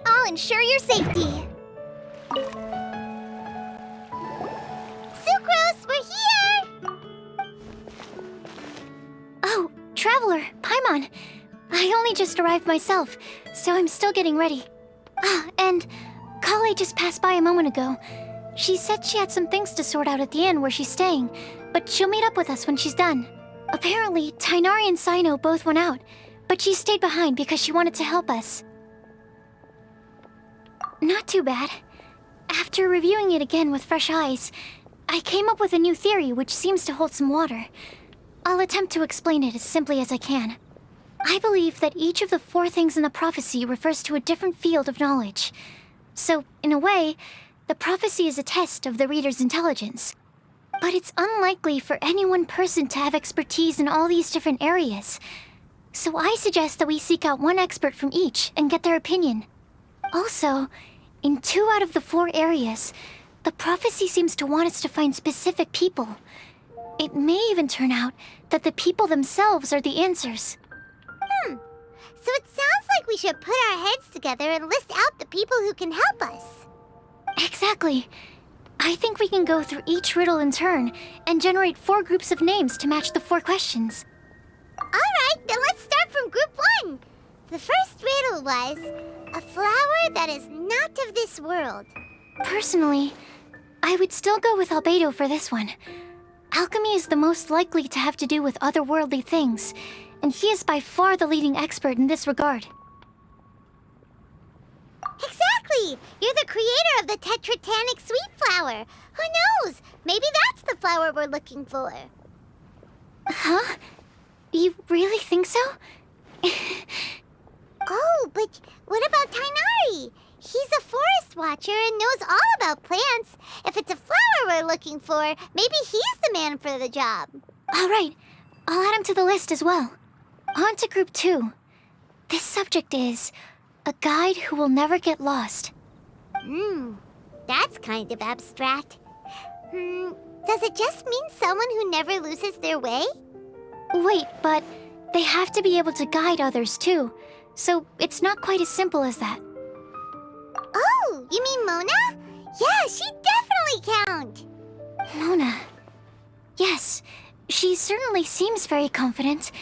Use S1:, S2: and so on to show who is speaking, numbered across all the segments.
S1: I'll ensure your safety. Sucrose, we're here! Oh, Traveler, Paimon. I only just arrived myself, so I'm still getting ready. Ah, and Kale just passed by a moment ago. She said she had some things to sort out at the inn where she's staying, but she'll meet up with us when she's done. Apparently, Tighnari and Cyno both went out, but she stayed behind because she wanted to help us. Not too bad. After reviewing it again with fresh eyes, I came up with a new theory which seems to hold some water. I'll attempt to explain it as simply as I can. I believe that each of the 4 things in the prophecy refers to a different field of knowledge. So, in a way, the prophecy is a test of the reader's intelligence. But it's unlikely for any one person to have expertise in all these different areas. So I suggest that we seek out one expert from each and get their opinion. Also, in 2 out of the 4 areas, the prophecy seems to want us to find specific people. It may even turn out that the people themselves are the answers.
S2: So it sounds like we should put our heads together and list out the people who can help us.
S1: Exactly. I think we can go through each riddle in turn and generate 4 groups of names to match the 4 questions.
S2: Alright, then let's start from group 1. The first riddle was, a flower that is not of this world.
S1: Personally, I would still go with Albedo for this one. Alchemy is the most likely to have to do with otherworldly things, and he is by far the leading expert in this regard.
S2: Exactly! You're the creator of the tetratanic sweet flower. Who knows? Maybe that's the flower we're looking for.
S1: Huh? You really think so?
S2: Oh, but what about Tighnari? He's a forest watcher and knows all about plants. If it's a flower we're looking for, maybe he's the man for the job.
S1: All right. I'll add him to the list as well. On to group 2. This subject is a guide who will never get lost.
S2: That's kind of abstract. Does it just mean someone who never loses their way?
S1: Wait, but they have to be able to guide others too, so it's not quite as simple as that.
S2: Oh, you mean Mona? Yeah, she definitely count.
S1: Mona. Yes, she certainly seems very confident,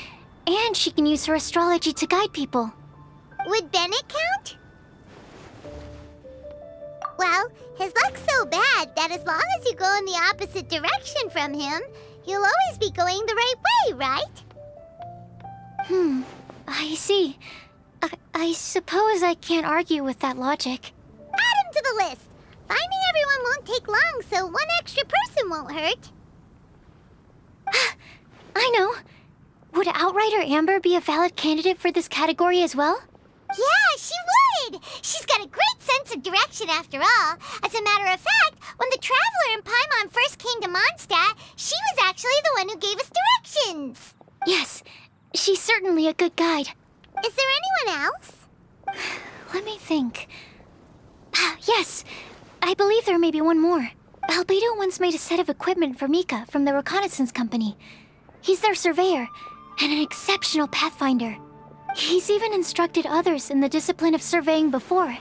S1: and she can use her astrology to guide people.
S2: Would Bennett count? Well, his luck's so bad that as long as you go in the opposite direction from him, you'll always be going the right way, right?
S1: I see. I suppose I can't argue with that logic.
S2: Add him to the list. Finding everyone won't take long, so one extra person won't hurt.
S1: I know. Would Outrider Amber be a valid candidate for this category as well?
S2: Yeah, she would! She's got a great sense of direction after all. As a matter of fact, when the Traveler and Paimon first came to Mondstadt, she was actually the one who gave us directions.
S1: Yes, she's certainly a good guide.
S2: Is there anyone else?
S1: Let me think. Yes, I believe there may be one more. Albedo once made a set of equipment for Mika from the reconnaissance company. He's their surveyor, and an exceptional pathfinder. He's even instructed others in the discipline of surveying before.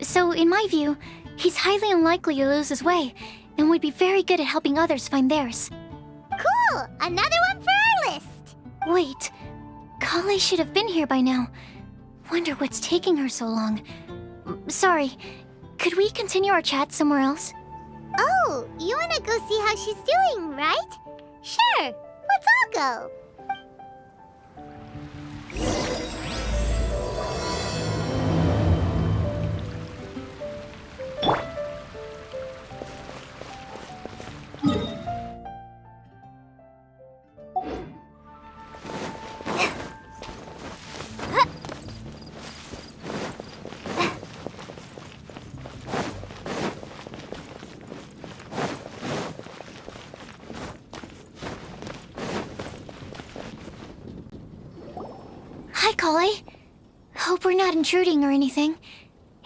S1: So, in my view, he's highly unlikely to lose his way, and would be very good at helping others find theirs.
S2: Cool! Another one for our list!
S1: Wait, Kale should have been here by now. Wonder what's taking her so long. Sorry, could we continue our chat somewhere else?
S2: Oh, you wanna go see how she's doing, right? Sure, let's all go.
S1: Kale? Hope we're not intruding or anything.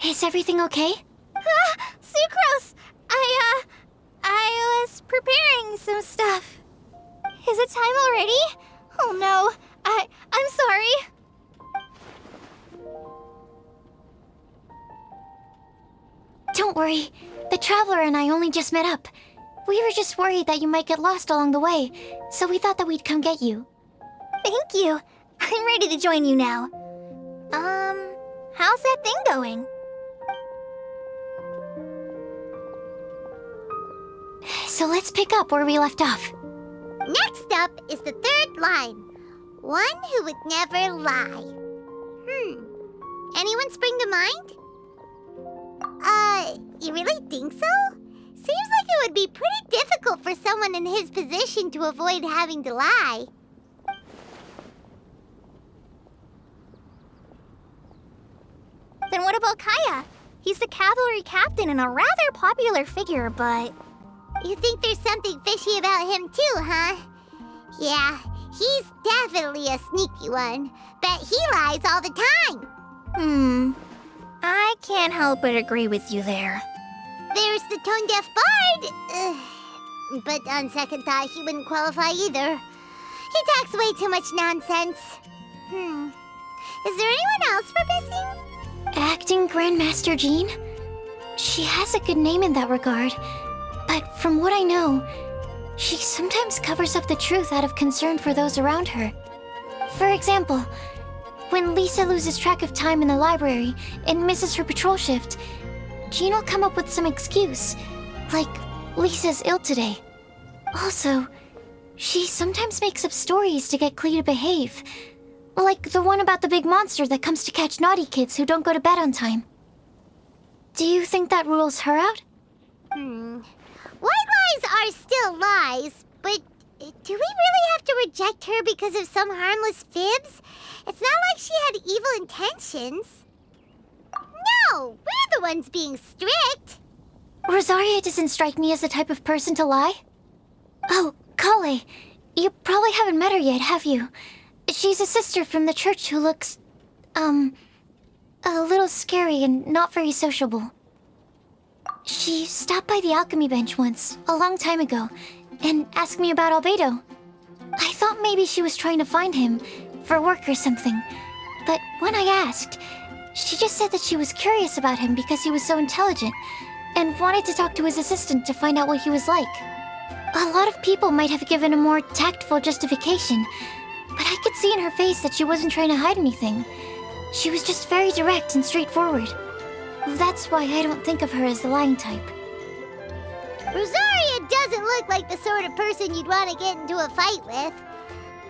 S1: Is everything okay?
S2: Sucrose! I was preparing some stuff. Is it time already? Oh no, I'm sorry.
S1: Don't worry. The Traveler and I only just met up. We were just worried that you might get lost along the way, so we thought that we'd come get you.
S2: Thank you. I'm ready to join you now. How's that thing going?
S1: So let's pick up where we left off.
S2: Next up is the third line. One who would never lie. Anyone spring to mind? You really think so? Seems like it would be pretty difficult for someone in his position to avoid having to lie. Then what about Kaya? He's the cavalry captain and a rather popular figure, but... You think there's something fishy about him too, huh? Yeah, he's definitely a sneaky one. Bet he lies all the time. I can't help but agree with you there. There's the tone-deaf bard. But on second thought, he wouldn't qualify either. He talks way too much nonsense. Is there anyone else we're missing?
S1: Acting Grandmaster Jean? She has a good name in that regard, but from what I know, she sometimes covers up the truth out of concern for those around her. For example, when Lisa loses track of time in the library and misses her patrol shift, Jean will come up with some excuse, like Lisa's ill today. Also, she sometimes makes up stories to get Klee to behave, like the one about the big monster that comes to catch naughty kids who don't go to bed on time. Do you think that rules her out?
S2: White lies are still lies, but do we really have to reject her because of some harmless fibs? It's not like she had evil intentions. No, we're the ones being strict.
S1: Rosaria doesn't strike me as the type of person to lie. Oh, Kale, you probably haven't met her yet, have you? She's a sister from the church who looks, a little scary and not very sociable. She stopped by the alchemy bench once, a long time ago, and asked me about Albedo. I thought maybe she was trying to find him, for work or something. But when I asked, she just said that she was curious about him because he was so intelligent, and wanted to talk to his assistant to find out what he was like. A lot of people might have given a more tactful justification, but I could see in her face that she wasn't trying to hide anything. She was just very direct and straightforward. That's why I don't think of her as the lying type.
S2: Rosaria doesn't look like the sort of person you'd want to get into a fight with.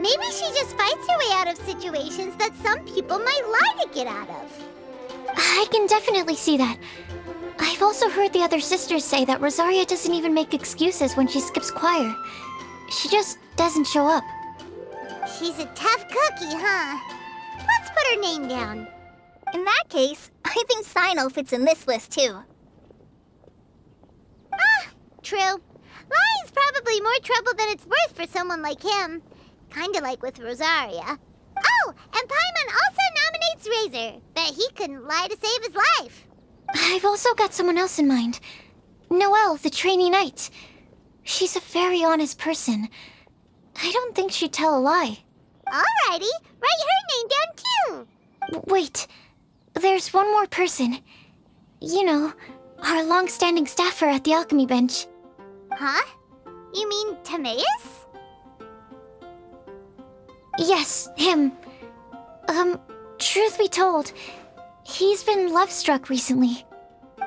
S2: Maybe she just fights her way out of situations that some people might lie to get out of.
S1: I can definitely see that. I've also heard the other sisters say that Rosaria doesn't even make excuses when she skips choir. She just doesn't show up.
S2: She's a tough cookie, huh? Let's put her name down. In that case, I think Sino fits in this list too. True. Lying's probably more trouble than it's worth for someone like him. Kinda like with Rosaria. Oh, and Paimon also nominates Razor. Bet he couldn't lie to save his life.
S1: I've also got someone else in mind. Noelle, the trainee knight. She's a very honest person. I don't think she'd tell a lie.
S2: Alrighty, write her name down too.
S1: Wait, there's one more person. You know, our long-standing staffer at the alchemy bench.
S2: Huh? You mean Timaeus?
S1: Yes, him. Truth be told, he's been love-struck recently.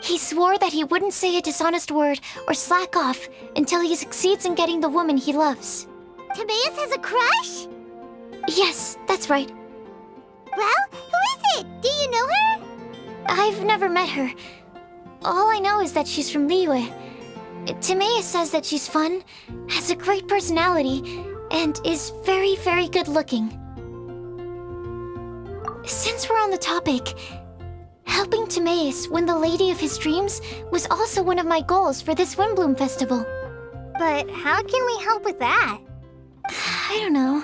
S1: He swore that he wouldn't say a dishonest word or slack off until he succeeds in getting the woman he loves.
S2: Timaeus has a crush?
S1: Yes, that's right.
S2: Well, who is it? Do you know her?
S1: I've never met her. All I know is that she's from Liyue. Timaeus says that she's fun, has a great personality, and is very, very good looking. Since we're on the topic, helping Timaeus win the lady of his dreams was also one of my goals for this Windblume festival.
S2: But how can we help with that?
S1: I don't know.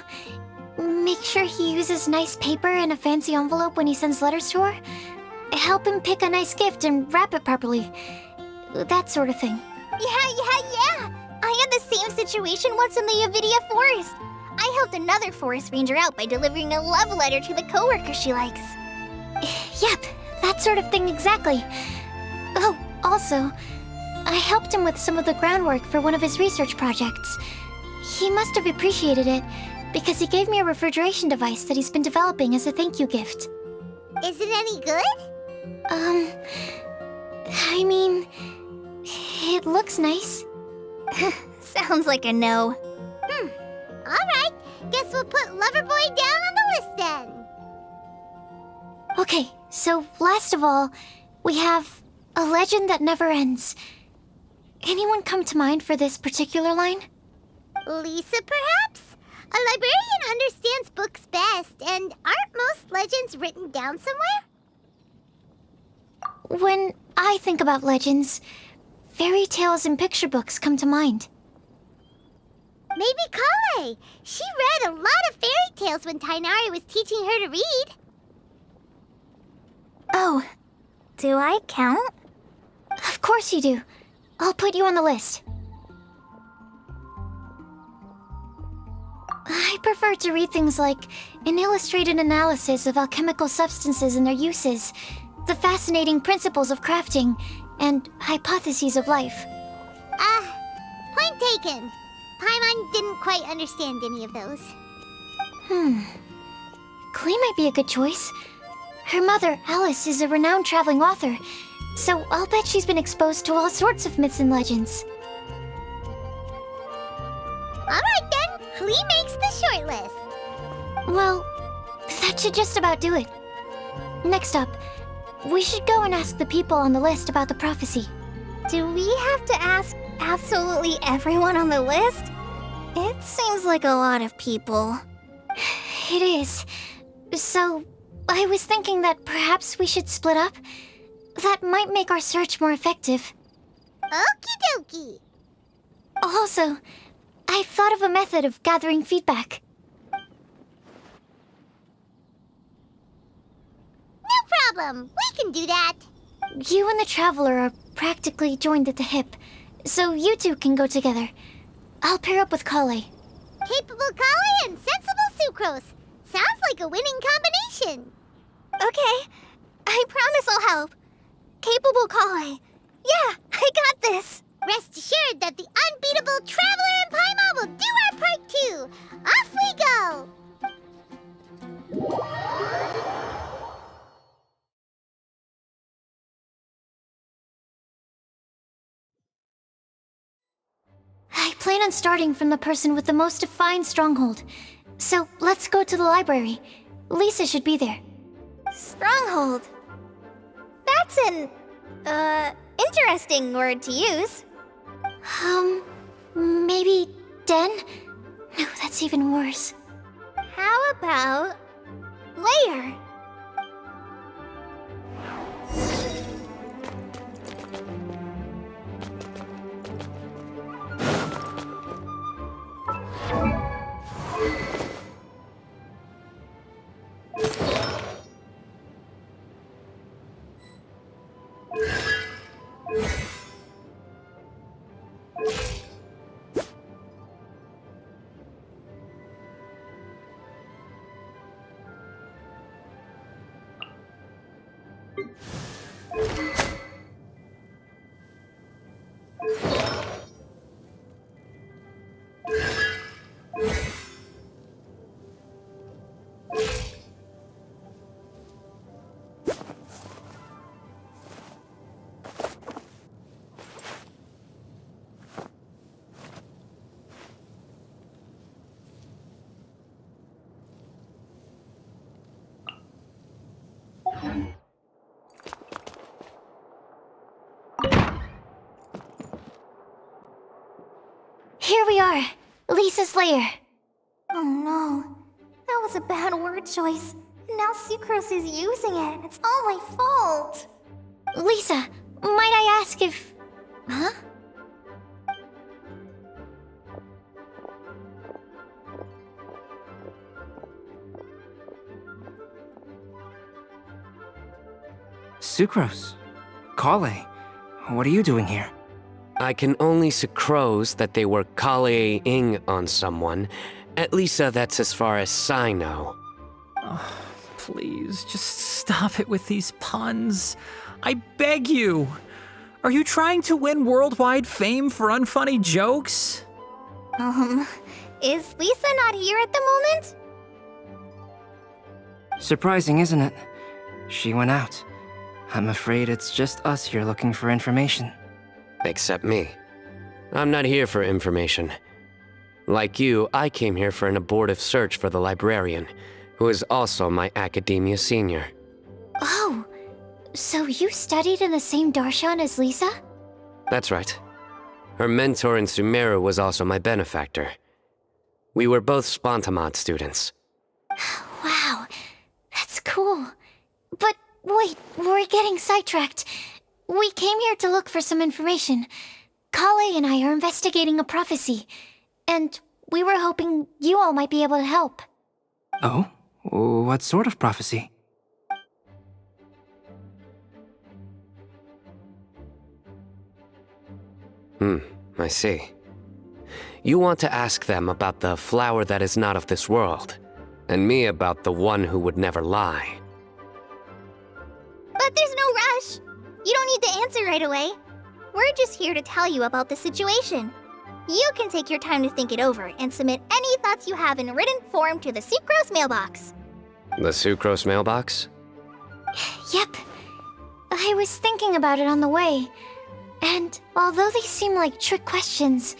S1: make sure he uses nice paper and a fancy envelope when he sends letters to her. Help him pick a nice gift and wrap it properly. That sort of thing.
S2: Yeah. I had the same situation once in the Avidia Forest. I helped another forest ranger out by delivering a love letter to the coworker she likes.
S1: Yep, that sort of thing exactly. Oh, also, I helped him with some of the groundwork for one of his research projects. He must have appreciated it, because he gave me a refrigeration device that he's been developing as a thank you gift.
S2: Is it any good?
S1: I mean, it looks nice.
S2: Sounds like a no. Alright, guess we'll put Loverboy down on the list then.
S1: Okay, so last of all, we have a legend that never ends. Anyone come to mind for this particular line?
S2: Lisa, perhaps? A librarian understands books best, and aren't most legends written down somewhere?
S1: When I think about legends, fairy tales and picture books come to mind.
S2: Maybe Kale. She read a lot of fairy tales when Tainari was teaching her to read.
S1: Oh,
S2: Do I count?
S1: of course you do. I'll put you on the list. I prefer to read things like an illustrated analysis of alchemical substances and their uses, the fascinating principles of crafting, and hypotheses of life.
S2: Point taken. Paimon didn't quite understand any of those.
S1: Klee might be a good choice. Her mother, Alice, is a renowned traveling author, so I'll bet she's been exposed to all sorts of myths and legends.
S2: Alright then, Klee makes the short list.
S1: Well, that should just about do it. Next up, we should go and ask the people on the list about the prophecy.
S2: Do we have to ask absolutely everyone on the list? It seems like a lot of people.
S1: It is. So, I was thinking that perhaps we should split up. That might make our search more effective.
S2: Okie dokie.
S1: Also, I've thought of a method of gathering feedback.
S2: No problem. We can do that.
S1: You and the Traveler are practically joined at the hip, so you two can go together. I'll pair up with Kale.
S2: Capable Kale and sensible Sucrose. Sounds like a winning combination. Okay. I promise I'll help. Capable Kale. Yeah, I got this. Rest assured that the unbeatable Traveler and Paimon will do our part too. Off we go.
S1: I plan on starting from the person with the most defined stronghold. So let's go to the library. Lisa should be there.
S2: Stronghold. That's an, interesting word to use.
S1: Maybe den? No, that's even worse.
S2: How about layer?
S1: Here we are, Lisa's lair.
S2: Oh no, that was a bad word choice. And now Sucrose is using it. It's all my fault.
S1: Lisa, might I ask if... Huh?
S3: Sucrose. Kale. What are you doing here?
S4: I can only sucrose that they were Kale-ing on someone. At least that's as far as I know.
S5: Please, just stop it with these puns. I beg you. Are you trying to win worldwide fame for unfunny jokes?
S2: Is Lisa not here at the moment?
S3: Surprising, isn't it? She went out. I'm afraid it's just us here looking for information.
S4: Except me. I'm not here for information. Like you, I came here for an abortive search for the librarian, who is also my academia senior.
S1: Oh, so you studied in the same darshan as Lisa?
S4: That's right. Her mentor in Sumeru was also my benefactor. We were both Spontamod students.
S1: Wow, that's cool. But wait, we're getting sidetracked. We came here to look for some information. Kale and I are investigating a prophecy, and we were hoping you all might be able to help.
S3: Oh? What sort of prophecy?
S4: I see. You want to ask them about the flower that is not of this world, and me about the one who would never lie.
S2: But there's no rush. You don't need to answer right away. We're just here to tell you about the situation. You can take your time to think it over and submit any thoughts you have in written form to the Sucrose mailbox.
S4: The Sucrose mailbox?
S1: Yep. I was thinking about it on the way. And although they seem like trick questions,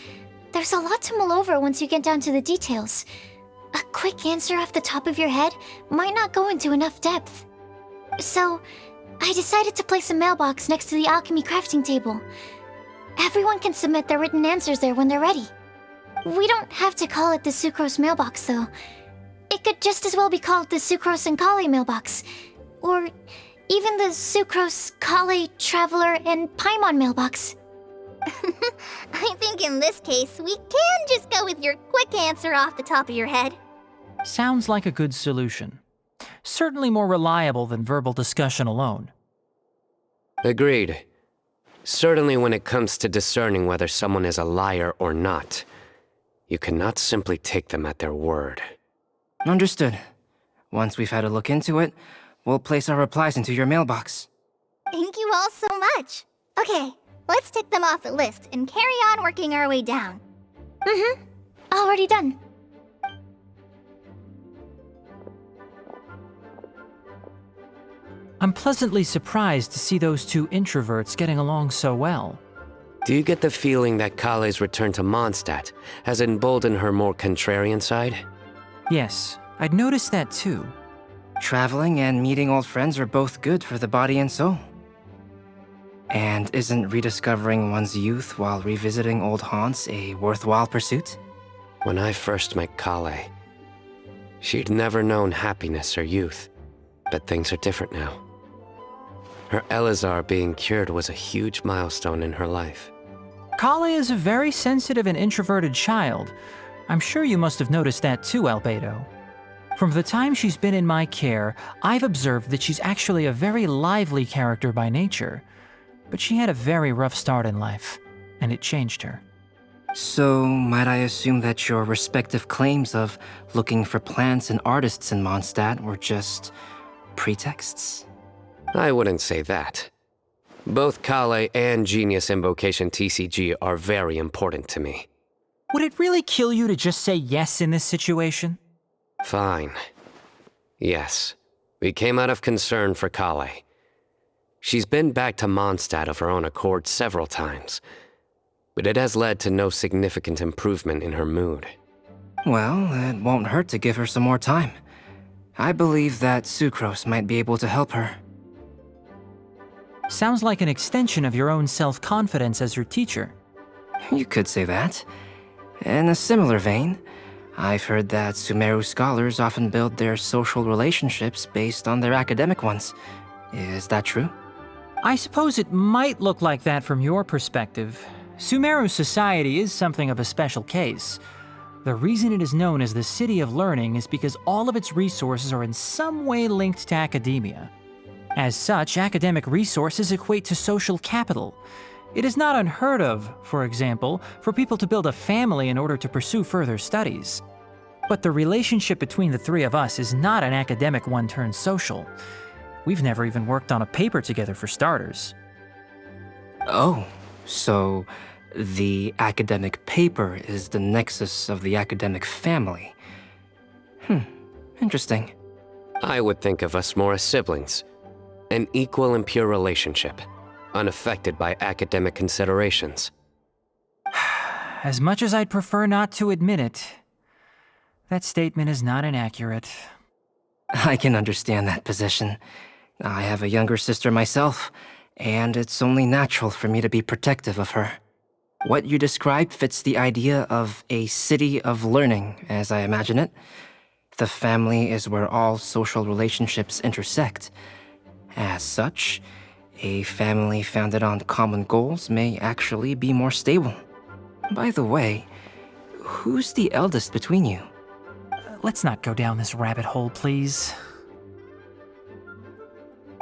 S1: there's a lot to mull over once you get down to the details. A quick answer off the top of your head might not go into enough depth. So, I decided to place a mailbox next to the alchemy crafting table. Everyone can submit their written answers there when they're ready. We don't have to call it the Sucrose mailbox, though. It could just as well be called the Sucrose and Kale mailbox. Or even the Sucrose, Kale, Traveler, and Paimon mailbox.
S2: I think in this case, we can just go with your quick answer off the top of your head.
S5: Sounds like a good solution. Certainly more reliable than verbal discussion alone.
S4: Agreed. Certainly when it comes to discerning whether someone is a liar or not, you cannot simply take them at their word.
S3: Understood. Once we've had a look into it, we'll place our replies into your mailbox.
S2: Thank you all so much. Okay, let's tick them off the list and carry on working our way down.
S1: Already done.
S5: I'm pleasantly surprised to see those two introverts getting along so well.
S4: Do you get the feeling that Kale's return to Mondstadt has emboldened her more contrarian side?
S5: Yes, I'd noticed that too.
S3: Traveling and meeting old friends are both good for the body and soul. And isn't rediscovering one's youth while revisiting old haunts a worthwhile pursuit?
S4: When I first met Kale, she'd never known happiness or youth, but things are different now. Her Elazar being cured was a huge milestone in her life.
S5: Kale is a very sensitive and introverted child. I'm sure you must have noticed that too, Albedo. From the time she's been in my care, I've observed that she's actually a very lively character by nature. But she had a very rough start in life, and it changed her.
S3: So, might I assume that your respective claims of looking for plants and artists in Mondstadt were just pretexts?
S4: I wouldn't say that. Both Kale and Genius Invocation TCG are very important to me.
S5: Would it really kill you to just say yes in this situation?
S4: Fine. Yes, we came out of concern for Kale. She's been back to Mondstadt of her own accord several times, but it has led to no significant improvement in her mood.
S3: Well, it won't hurt to give her some more time. I believe that Sucrose might be able to help her.
S5: Sounds like an extension of your own self-confidence as your teacher.
S3: You could say that. In a similar vein, I've heard that Sumeru scholars often build their social relationships based on their academic ones. Is that true?
S5: I suppose it might look like that from your perspective. Sumeru society is something of a special case. The reason it is known as the City of Learning is because all of its resources are in some way linked to academia. As such, academic resources equate to social capital. It is not unheard of, for example, for people to build a family in order to pursue further studies. But the relationship between the three of us is not an academic one turned social. We've never even worked on a paper together for starters.
S3: Oh, so the academic paper is the nexus of the academic family. Interesting.
S4: I would think of us more as siblings. An equal and pure relationship, unaffected by academic considerations.
S5: As much as I'd prefer not to admit it, that statement is not inaccurate.
S3: I can understand that position. I have a younger sister myself, and it's only natural for me to be protective of her. What you describe fits the idea of a city of learning, as I imagine it. The family is where all social relationships intersect. As such, a family founded on common goals may actually be more stable. By the way, who's the eldest between you?
S5: Let's not go down this rabbit hole, please.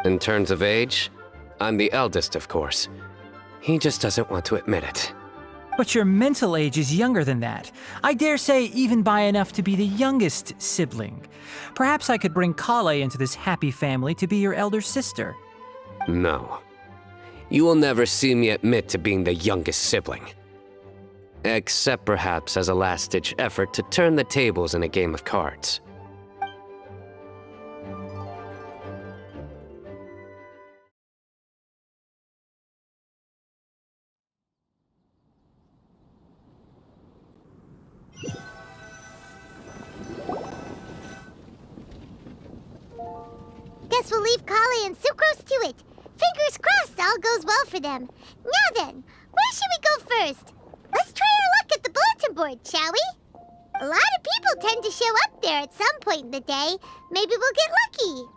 S4: In terms of age, I'm the eldest, of course. He just doesn't want to admit it.
S5: But your mental age is younger than that. I dare say even by enough to be the youngest sibling. Perhaps I could bring Kale into this happy family to be your elder sister.
S4: No. You will never see me admit to being the youngest sibling. Except perhaps as a last-ditch effort to turn the tables in a game of cards.
S2: Guess we'll leave Kale and Sucrose to it. Fingers crossed all goes well for them. Now then, where should we go first? Let's try our luck at the bulletin board, shall we? A lot of people tend to show up there at some point in the day. Maybe we'll get lucky.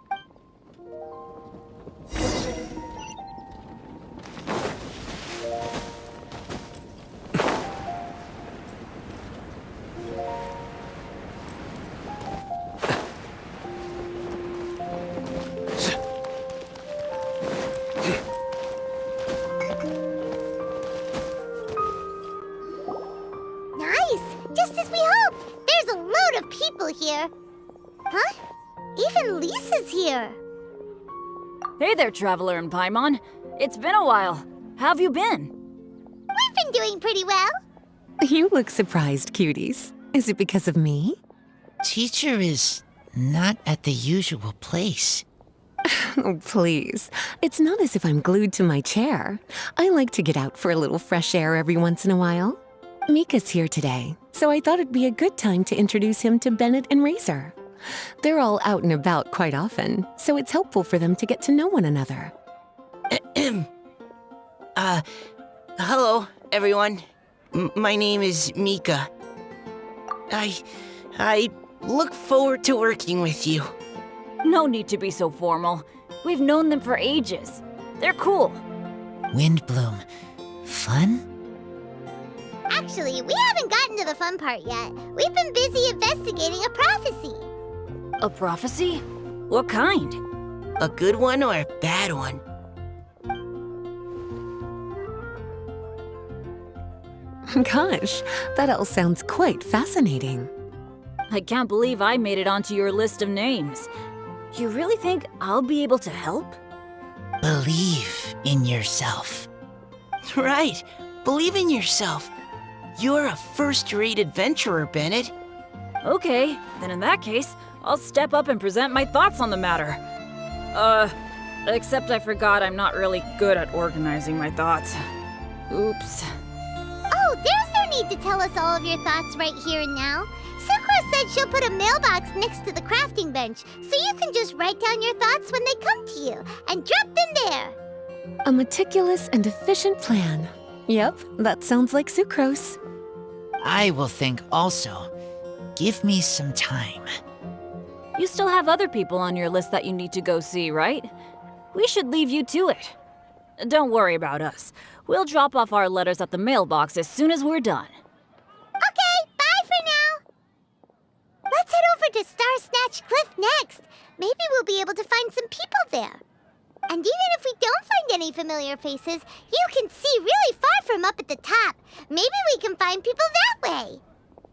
S2: Just as we hoped! There's a load of people here. Huh? Even Lisa's here.
S6: Hey there, Traveler in Paimon. It's been a while. How have you been?
S2: We've been doing pretty well.
S7: You look surprised, cuties. Is it because of me?
S8: Teacher is not at the usual place.
S7: Oh, please. It's not as if I'm glued to my chair. I like to get out for a little fresh air every once in a while. Mika's here today, so I thought it'd be a good time to introduce him to Bennett and Razor. They're all out and about quite often, so it's helpful for them to get to know one another.
S8: Hello, everyone. My name is Mika. I look forward to working with you.
S6: No need to be so formal. We've known them for ages. They're cool.
S8: Windblume. Fun?
S2: Actually, we haven't gotten to the fun part yet. We've been busy investigating a prophecy.
S6: A prophecy? What kind?
S8: A good one or a bad one?
S7: Gosh, that all sounds quite fascinating.
S6: I can't believe I made it onto your list of names. You really think I'll be able to help?
S8: Believe in yourself. Right. Believe in yourself. You're a first-rate adventurer, Bennett.
S6: Okay, then in that case, I'll step up and present my thoughts on the matter. Except I forgot I'm not really good at organizing my thoughts. Oops.
S2: Oh, there's no need to tell us all of your thoughts right here and now. Sucrose said she'll put a mailbox next to the crafting bench, so you can just write down your thoughts when they come to you, and drop them there.
S7: A meticulous and efficient plan. Yep, that sounds like Sucrose.
S8: I will think also. Give me some time.
S6: You still have other people on your list that you need to go see, right? We should leave you to it. Don't worry about us. We'll drop off our letters at the mailbox as soon as we're done.
S2: Okay, bye for now. Let's head over to Star Snatch Cliff next. Maybe we'll be able to find some people there. And even if we don't find any familiar faces, you can see really far from up at the top. Maybe we can find people that way.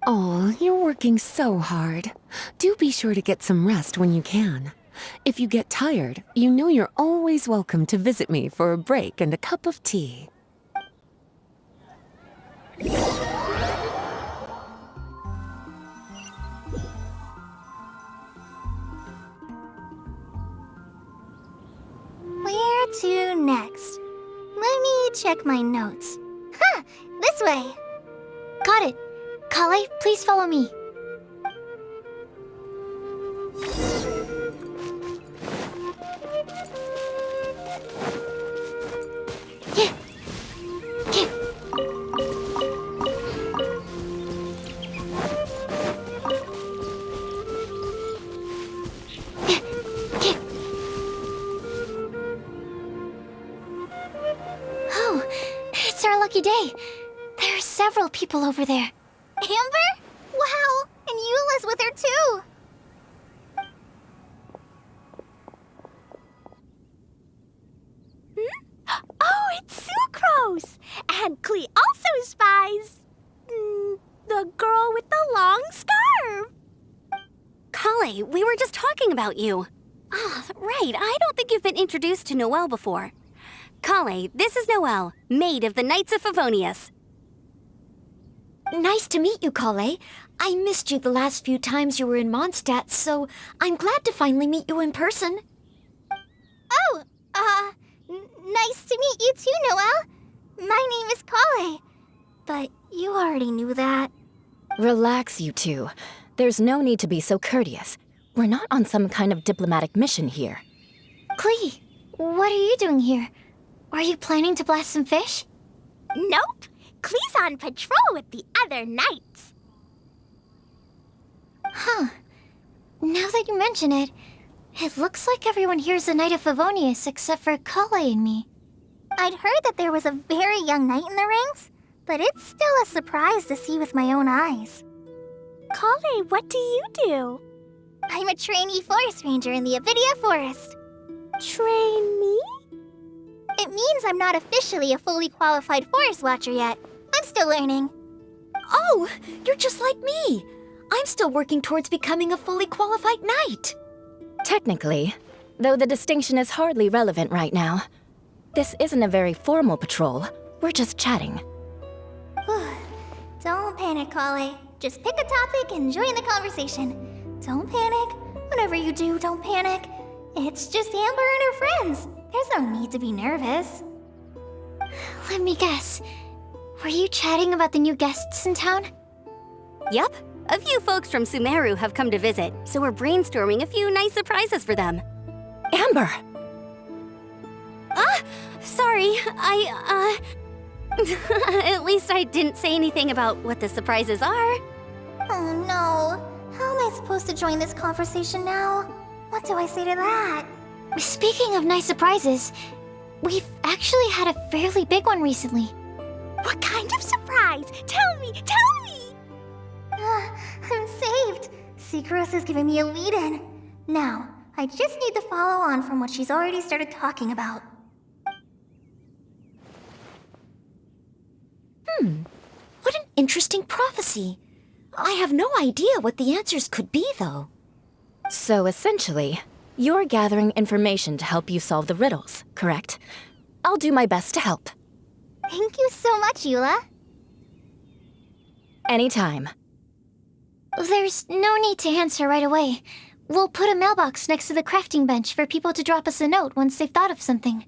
S7: Oh, you're working so hard. Do be sure to get some rest when you can. If you get tired, you know you're always welcome to visit me for a break and a cup of tea.
S2: Where to next? Let me check my notes. Huh, this way.
S1: Got it. Kale, please follow me. Yeah. Yeah. Yeah. Yeah. Oh, it's our lucky day. There are several people over there.
S2: Amber? Wow, and Eula's with her too. Oh, it's Sucrose! And Klee also spies the girl with the long scarf.
S9: Kale, we were just talking about you. Ah, right. I don't think you've been introduced to Noelle before. Kale, this is Noelle, maid of the Knights of Favonius.
S1: Nice to meet you, Kale. I missed you the last few times you were in Mondstadt, so I'm glad to finally meet you in person.
S2: Oh, nice to meet you too, Noelle. My name is Kale. But you already knew that.
S10: Relax, you two. There's no need to be so courteous. We're not on some kind of diplomatic mission here.
S1: Klee, what are you doing here? Are you planning to blast some fish?
S2: Nope. Klee's on patrol with the other knights.
S1: Huh. Now that you mention it, it looks like everyone here's a Knight of Favonius except for Kale and me.
S2: I'd heard that there was a very young knight in the ranks, but it's still a surprise to see with my own eyes. Kale, what do you do? I'm a trainee forest ranger in the Avidia Forest. Trainee? It means I'm not officially a fully qualified forest watcher yet. I'm still learning.
S1: Oh, you're just like me. I'm still working towards becoming a fully qualified knight.
S10: Technically, though the distinction is hardly relevant right now. This isn't a very formal patrol. We're just chatting.
S2: Don't panic, Kale. Just pick a topic and join the conversation. Don't panic. Whatever you do, don't panic. It's just Amber and her friends. There's no need to be nervous.
S1: Let me guess. Were you chatting about the new guests in town?
S9: Yup. A few folks from Sumeru have come to visit, so we're brainstorming a few nice surprises for them.
S10: Amber!
S9: Sorry, At least I didn't say anything about what the surprises are.
S2: Oh no. How am I supposed to join this conversation now? What do I say to that?
S1: Speaking of nice surprises, we've actually had a fairly big one recently.
S2: What kind of surprise? Tell me! Tell me! I'm saved. Sucrose is giving me a lead-in. Now, I just need to follow on from what she's already started talking about.
S1: What an interesting prophecy. I have no idea what the answers could be, though.
S10: So essentially, you're gathering information to help you solve the riddles, correct? I'll do my best to help.
S2: Thank you so much, Eula.
S10: Anytime.
S1: There's no need to answer right away. We'll put a mailbox next to the crafting bench for people to drop us a note once they've thought of something.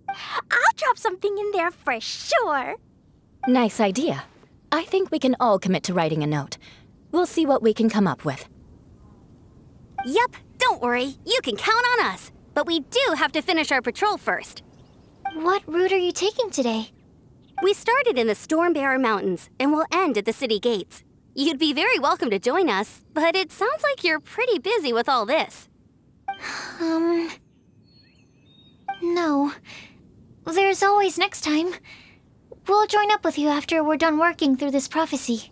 S2: I'll drop something in there for sure.
S10: Nice idea. I think we can all commit to writing a note. We'll see what we can come up with.
S9: Yup, don't worry. You can count on us. But we do have to finish our patrol first.
S1: What route are you taking today?
S9: We started in the Stormbearer Mountains, and we'll end at the city gates. You'd be very welcome to join us, but it sounds like you're pretty busy with all this.
S1: No. There's always next time. We'll join up with you after we're done working through this prophecy.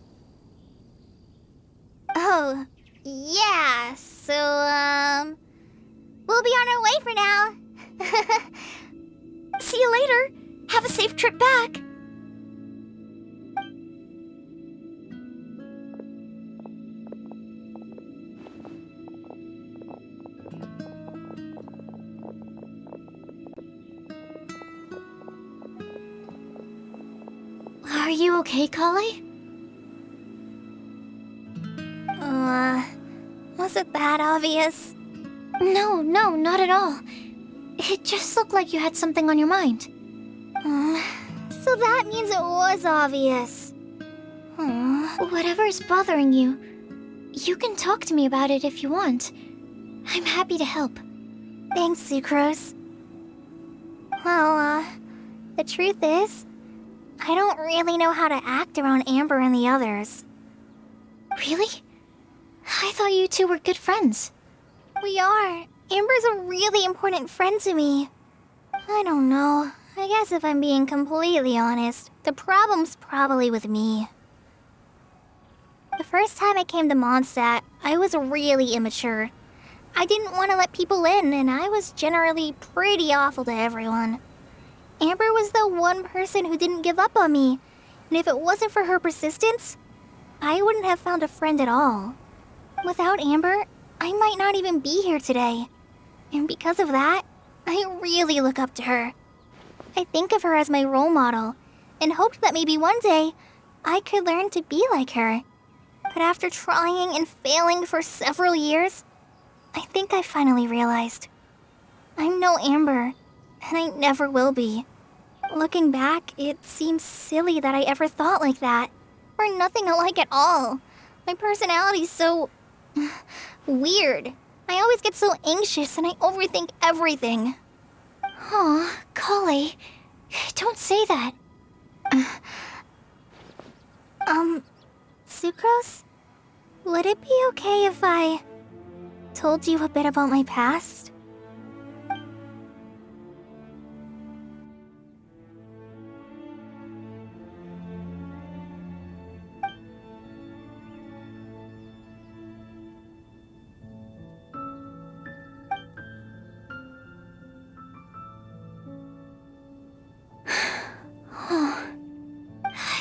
S2: Oh, yeah, so, We'll be on our way for now.
S1: See you later. Have a safe trip back. Are you okay, Kale?
S2: Was it that obvious?
S1: No, not at all. It just looked like you had something on your mind.
S2: So that means it was obvious.
S1: Whatever's bothering you, you can talk to me about it if you want. I'm happy to help.
S2: Thanks, Sucrose. Well, the truth is, I don't really know how to act around Amber and the others.
S1: Really? I thought you two were good friends.
S2: We are. Amber's a really important friend to me. I don't know. I guess if I'm being completely honest, the problem's probably with me. The first time I came to Mondstadt, I was really immature. I didn't want to let people in, and I was generally pretty awful to everyone. Amber was the one person who didn't give up on me, and if it wasn't for her persistence, I wouldn't have found a friend at all. Without Amber, I might not even be here today. And because of that, I really look up to her. I think of her as my role model, and hoped that maybe one day I could learn to be like her. But after trying and failing for several years, I think I finally realized. I'm no Amber, and I never will be. Looking back, it seems silly that I ever thought like that. We're nothing alike at all. My personality's so... weird. I always get so anxious and I overthink everything.
S1: Aw, Kale, don't say that.
S2: Sucrose? Would it be okay if I told you a bit about my past?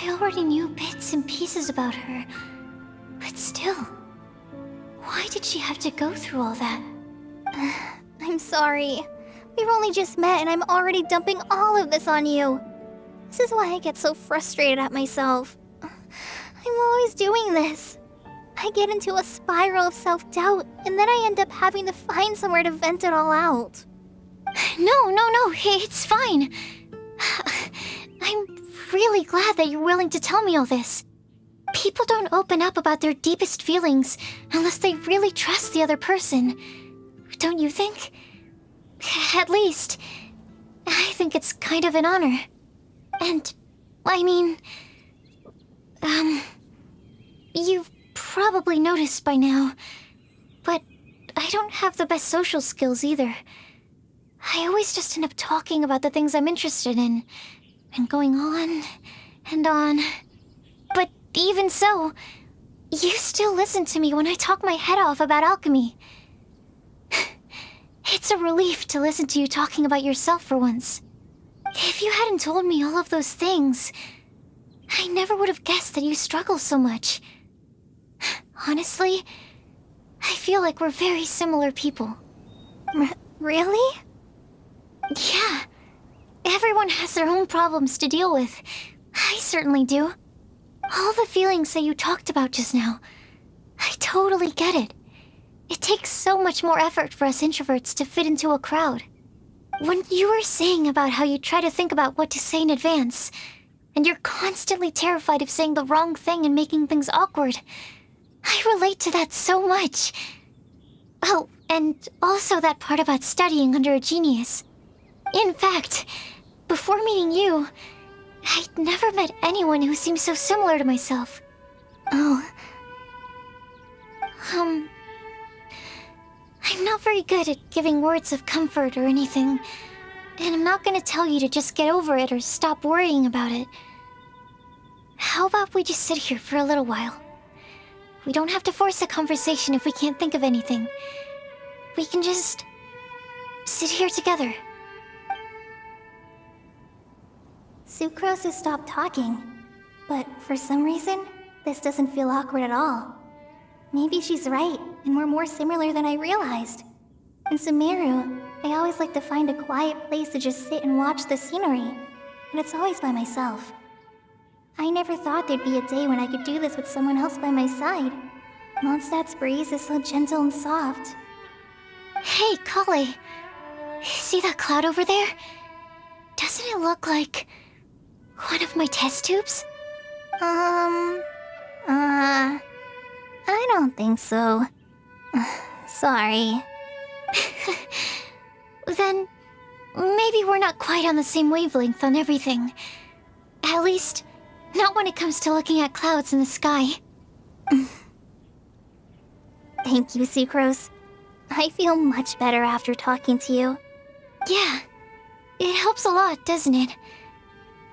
S1: I already knew bits and pieces about her, but still, why did she have to go through all that?
S2: I'm sorry. We've only just met and I'm already dumping all of this on you. This is why I get so frustrated at myself. I'm always doing this. I get into a spiral of self-doubt, and then I end up having to find somewhere to vent it all out.
S1: No, it's fine. I'm really glad that you're willing to tell me all this. People don't open up about their deepest feelings unless they really trust the other person. Don't you think? At least, I think it's kind of an honor. And, I mean... you've probably noticed by now, but I don't have the best social skills either. I always just end up talking about the things I'm interested in, and going on and on. But even so, you still listen to me when I talk my head off about alchemy. It's a relief to listen to you talking about yourself for once. If you hadn't told me all of those things, I never would have guessed that you struggle so much. Honestly, I feel like we're very similar people.
S2: Really?
S1: Yeah. Everyone has their own problems to deal with. I certainly do. All the feelings that you talked about just now, I totally get it. It takes so much more effort for us introverts to fit into a crowd. When you were saying about how you try to think about what to say in advance, and you're constantly terrified of saying the wrong thing and making things awkward, I relate to that so much. Oh, and also that part about studying under a genius. In fact, before meeting you, I'd never met anyone who seemed so similar to myself.
S2: Oh.
S1: I'm not very good at giving words of comfort or anything, and I'm not gonna tell you to just get over it or stop worrying about it. How about we just sit here for a little while? We don't have to force a conversation if we can't think of anything. We can just sit here together.
S2: Sucrose has stopped talking, but for some reason, this doesn't feel awkward at all. Maybe she's right, and we're more similar than I realized. In Sumeru, I always like to find a quiet place to just sit and watch the scenery, and it's always by myself. I never thought there'd be a day when I could do this with someone else by my side. Mondstadt's breeze is so gentle and soft.
S1: Hey, Kale. See that cloud over there? Doesn't it look like one of my test tubes?
S2: I don't think so. Sorry.
S1: Then maybe we're not quite on the same wavelength on everything. At least, not when it comes to looking at clouds in the sky.
S2: Thank you, Sucrose. I feel much better after talking to you.
S1: Yeah, it helps a lot, doesn't it?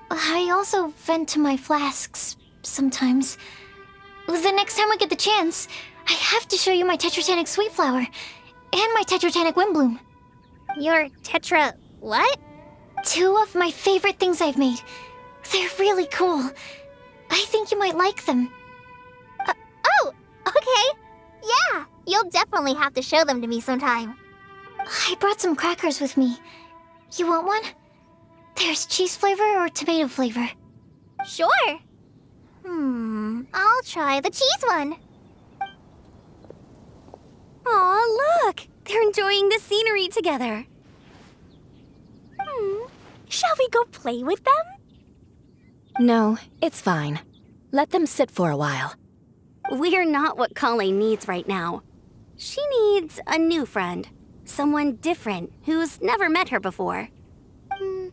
S1: I also vent to my flasks sometimes. The next time I get the chance, I have to show you my Tetratanic Sweet Flower and my Tetratanic Windblume.
S2: Your Tetra... what?
S1: 2 of my favorite things I've made. They're really cool. I think you might like them.
S2: Oh, okay. Yeah, you'll definitely have to show them to me sometime.
S1: I brought some crackers with me. You want one? There's cheese flavor or tomato flavor.
S2: Sure. I'll try the cheese one.
S9: Aw, look! They're enjoying the scenery together.
S10: Shall we go play with them? No, it's fine. Let them sit for a while.
S9: We're not what Kale needs right now. She needs a new friend. Someone different who's never met her before.
S2: I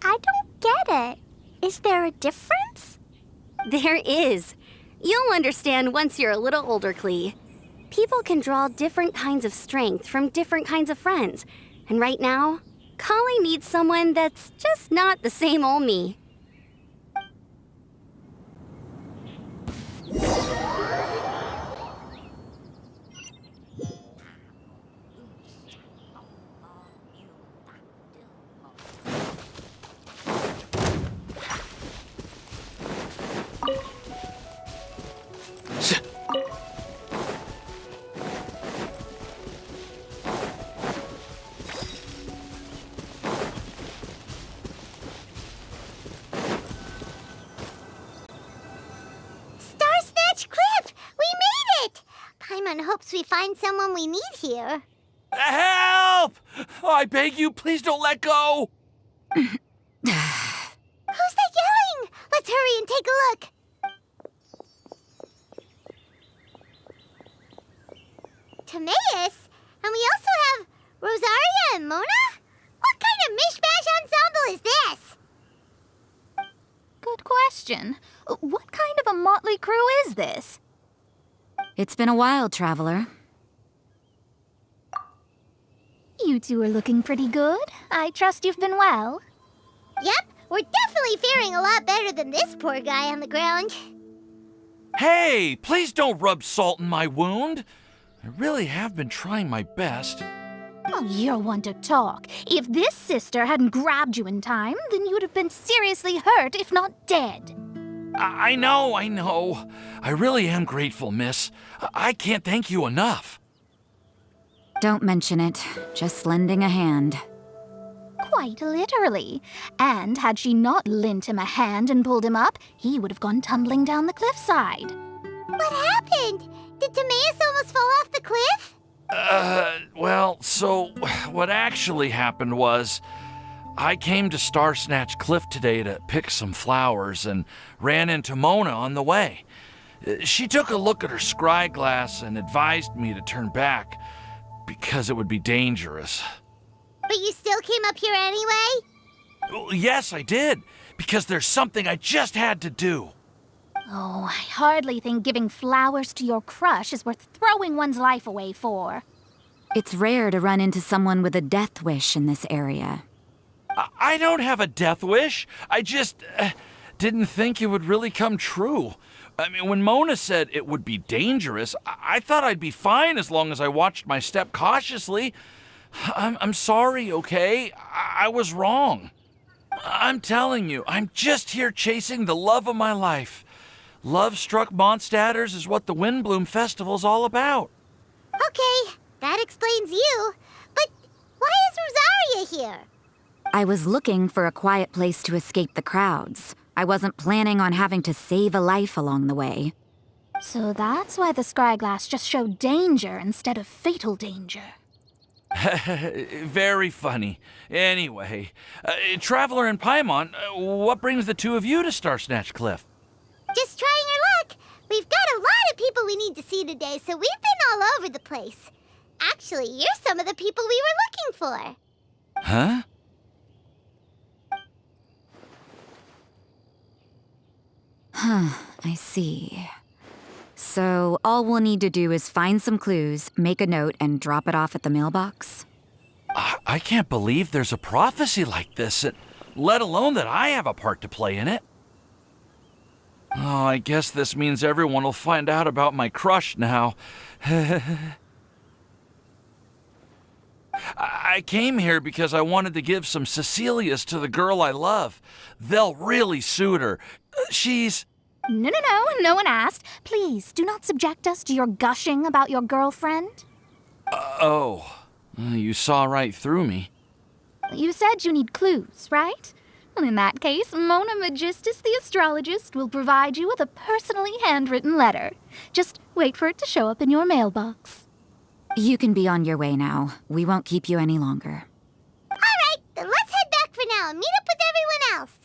S2: don't get it. Is there a difference?
S9: There is. You'll understand once you're a little older, Klee. People can draw different kinds of strength from different kinds of friends. And right now, Kale needs someone that's just not the same old me.
S2: Hopes we find someone we need here.
S11: Help! Oh, I beg you, please don't let go!
S2: Who's that yelling? Let's hurry and take a look. Timaeus? And we also have Rosaria and Mona? What kind of mishmash ensemble is this?
S12: Good question. What kind of a motley crew is this?
S6: It's been a while, Traveler.
S12: You two are looking pretty good. I trust you've been well.
S2: Yep, we're definitely faring a lot better than this poor guy on the ground.
S11: Hey, please don't rub salt in my wound. I really have been trying my best.
S12: Oh, you're one to talk. If this sister hadn't grabbed you in time, then you'd have been seriously hurt, if not dead.
S11: I know. I really am grateful, miss. I can't thank you enough.
S6: Don't mention it. Just lending a hand.
S12: Quite literally. And had she not lent him a hand and pulled him up, he would have gone tumbling down the cliffside.
S2: What happened? Did Timaeus almost fall off the cliff?
S11: Well, so what actually happened was I came to Star Snatch Cliff today to pick some flowers and ran into Mona on the way. She took a look at her scry glass and advised me to turn back because it would be dangerous.
S2: But you still came up here anyway?
S11: Well, yes, I did, because there's something I just had to do.
S12: Oh, I hardly think giving flowers to your crush is worth throwing one's life away for.
S6: It's rare to run into someone with a death wish in this area.
S11: I don't have a death wish. I just didn't think it would really come true. I mean, when Mona said it would be dangerous, I thought I'd be fine as long as I watched my step cautiously. I'm sorry, okay? I was wrong. I'm telling you, I'm just here chasing the love of my life. Love-struck Mondstadters is what the Windblume Festival's all about.
S2: Okay, that explains you. But why is Rosaria here?
S13: I was looking for a quiet place to escape the crowds. I wasn't planning on having to save a life along the way.
S12: So that's why the Scryglass just showed danger instead of fatal danger.
S11: Very funny. Anyway, Traveler and Paimon, what brings the two of you to Star Snatch Cliff?
S2: Just trying our luck. We've got a lot of people we need to see today, so we've been all over the place. Actually, you're some of the people we were looking for.
S11: Huh?
S13: I see. So all we'll need to do is find some clues, make a note, and drop it off at the mailbox?
S11: I can't believe there's a prophecy like this, let alone that I have a part to play in it. Oh, I guess this means everyone will find out about my crush now. I came here because I wanted to give some Cecilias to the girl I love. They'll really suit her. She's...
S12: No one asked. Please, do not subject us to your gushing about your girlfriend.
S11: You saw right through me.
S12: You said you need clues, right? Well, in that case, Mona Magistus the astrologist will provide you with a personally handwritten letter. Just wait for it to show up in your mailbox.
S13: You can be on your way now. We won't keep you any longer.
S2: All right, then let's head back for now and meet up with everyone else.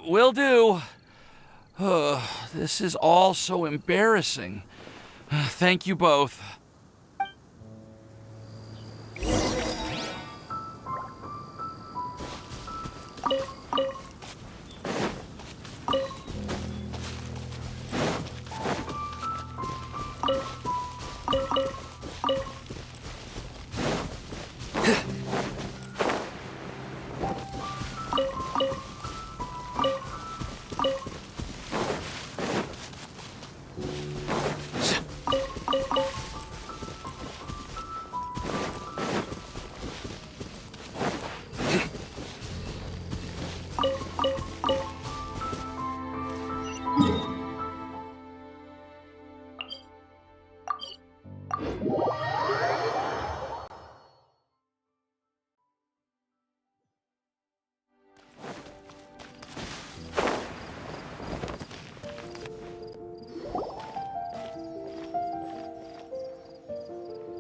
S11: Will do. This is all so embarrassing. Thank you both.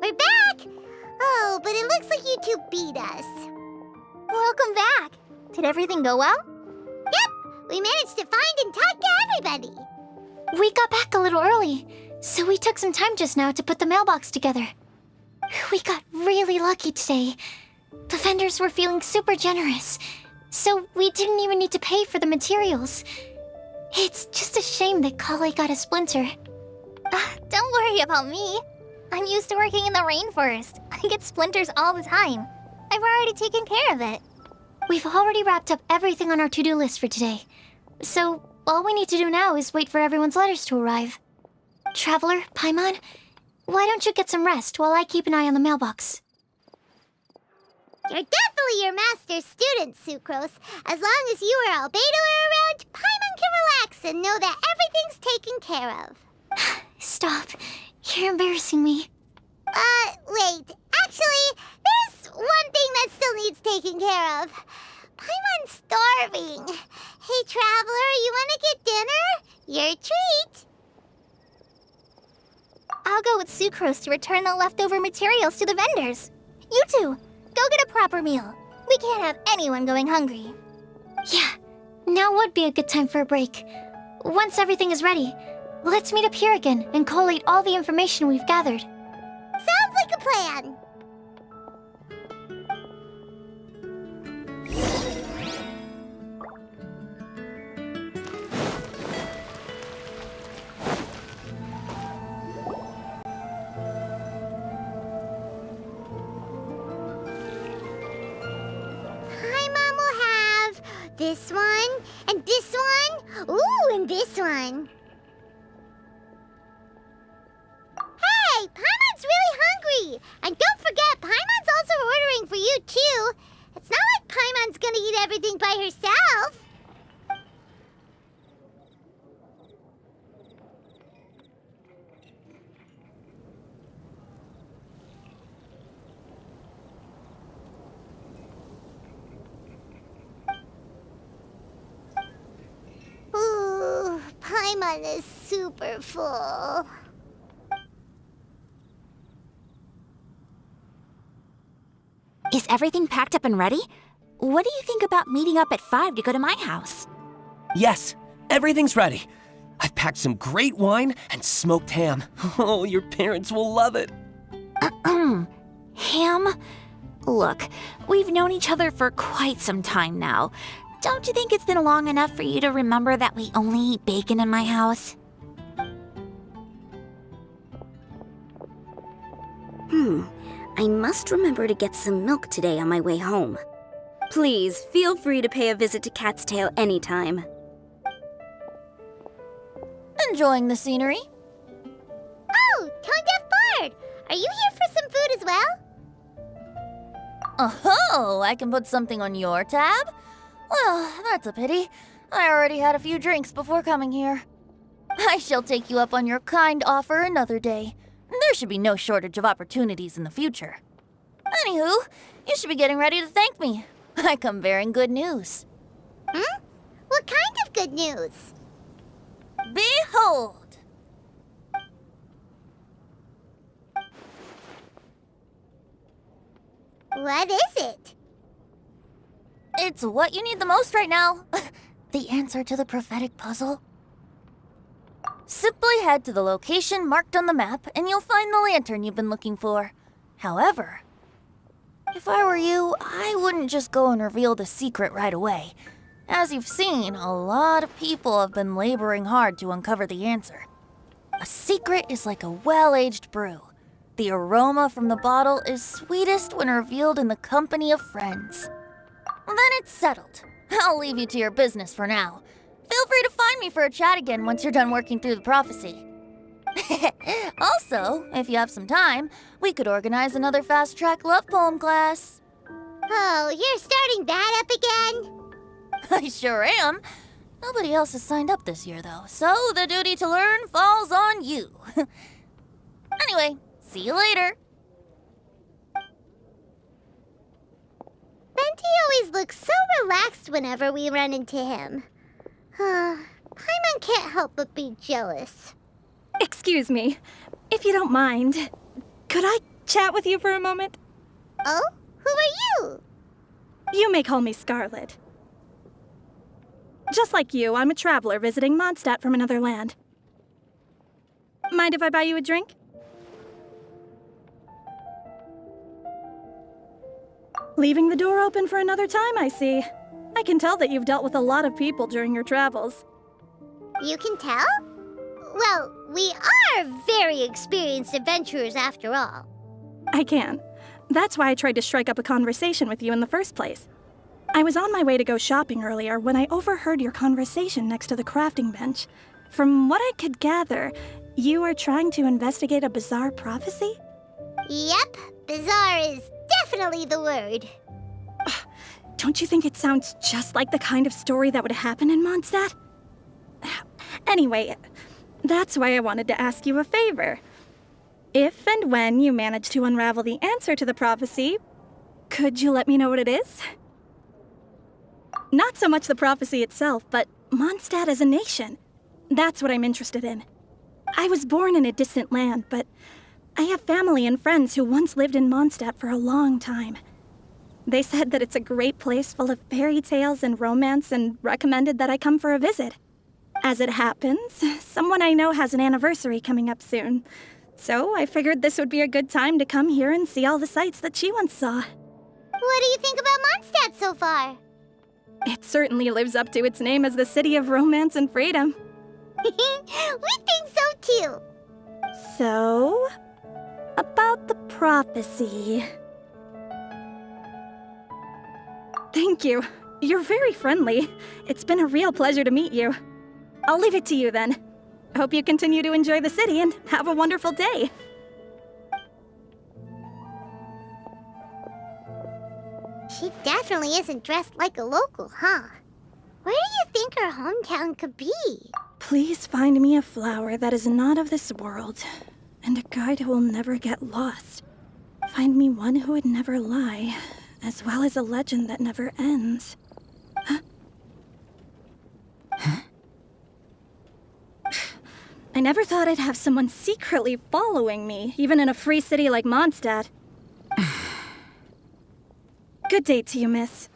S2: We're back! Oh, but it looks like you two beat us.
S1: Welcome back. Did everything go well?
S2: Yep, we managed to find and talk to everybody.
S1: We got back a little early, so we took some time just now to put the mailbox together. We got really lucky today. The vendors were feeling super generous, so we didn't even need to pay for the materials. It's just a shame that Kale got a splinter.
S2: Don't worry about me. I'm used to working in the rainforest. I get splinters all the time. I've already taken care of it.
S1: We've already wrapped up everything on our to-do list for today. So, all we need to do now is wait for everyone's letters to arrive. Traveler, Paimon, why don't you get some rest while I keep an eye on the mailbox?
S2: You're definitely your master's student, Sucrose. As long as you or Albedo are around, Paimon can relax and know that everything's taken care of.
S1: Stop. You're embarrassing me.
S2: Wait. Actually, there's one thing that still needs taking care of. Paimon's starving. Hey, Traveler, you wanna get dinner? Your treat.
S1: I'll go with Sucrose to return the leftover materials to the vendors. You two, go get a proper meal. We can't have anyone going hungry. Yeah, now would be a good time for a break. Once everything is ready, let's meet up here again and collate all the information we've gathered.
S2: Sounds like a plan. Paimon will have this one, and this one, ooh, and this one. Hey, Paimon's really Hey, and don't forget, Paimon's also ordering for you, too. It's not like Paimon's gonna eat everything by herself. Ooh, Paimon is super full.
S13: Is everything packed up and ready? What do you think about meeting up at 5 to go to my house?
S14: Yes, everything's ready. I've packed some great wine and smoked ham. Oh, your parents will love it.
S13: Ham? Look, we've known each other for quite some time now. Don't you think it's been long enough for you to remember that we only eat bacon in my house?
S9: I must remember to get some milk today on my way home. Please, feel free to pay a visit to Cat's Tail anytime.
S10: Enjoying the scenery?
S2: Oh, Tone Deaf Bard! Are you here for some food as well?
S10: Oh, I can put something on your tab? Well, that's a pity. I already had a few drinks before coming here. I shall take you up on your kind offer another day. There should be no shortage of opportunities in the future. Anywho, you should be getting ready to thank me. I come bearing good news.
S2: What kind of good news?
S10: Behold!
S2: What is it?
S10: It's what you need the most right now. The answer to the prophetic puzzle. Simply head to the location marked on the map and you'll find the lantern you've been looking for. However, if I were you, I wouldn't just go and reveal the secret right away. As you've seen, a lot of people have been laboring hard to uncover the answer. A secret is like a well-aged brew. The aroma from the bottle is sweetest when revealed in the company of friends. Then it's settled. I'll leave you to your business for now. Feel free to find me for a chat again once you're done working through the prophecy. Also, if you have some time, we could organize another fast-track love poem class.
S2: Oh, you're starting that up again?
S10: I sure am. Nobody else has signed up this year, though, so the duty to learn falls on you. Anyway, see you later.
S2: Benti always looks so relaxed whenever we run into him. Paimon can't help but be jealous.
S15: Excuse me, if you don't mind, could I chat with you for a moment?
S2: Oh? Who are you?
S15: You may call me Scarlet. Just like you, I'm a traveler visiting Mondstadt from another land. Mind if I buy you a drink? Leaving the door open for another time, I see. I can tell that you've dealt with a lot of people during your travels.
S2: You can tell? Well, we are very experienced adventurers after all.
S15: I can. That's why I tried to strike up a conversation with you in the first place. I was on my way to go shopping earlier when I overheard your conversation next to the crafting bench. From what I could gather, you are trying to investigate a bizarre prophecy?
S2: Yep, bizarre is definitely the word.
S15: Don't you think it sounds just like the kind of story that would happen in Mondstadt? Anyway, that's why I wanted to ask you a favor. If and when you manage to unravel the answer to the prophecy, could you let me know what it is? Not so much the prophecy itself, but Mondstadt as a nation. That's what I'm interested in. I was born in a distant land, but I have family and friends who once lived in Mondstadt for a long time. They said that it's a great place full of fairy tales and romance and recommended that I come for a visit. As it happens, someone I know has an anniversary coming up soon. So I figured this would be a good time to come here and see all the sights that she once saw.
S2: What do you think about Mondstadt so far?
S15: It certainly lives up to its name as the city of romance and freedom.
S2: We think so too.
S15: So, about the prophecy. Thank you. You're very friendly. It's been a real pleasure to meet you. I'll leave it to you then. Hope you continue to enjoy the city and have a wonderful day.
S2: She definitely isn't dressed like a local, huh? Where do you think her hometown could be?
S15: Please find me a flower that is not of this world, and a guide who will never get lost. Find me one who would never lie, as well as a legend that never ends. I never thought I'd have someone secretly following me, even in a free city like Mondstadt. Good day to you, miss.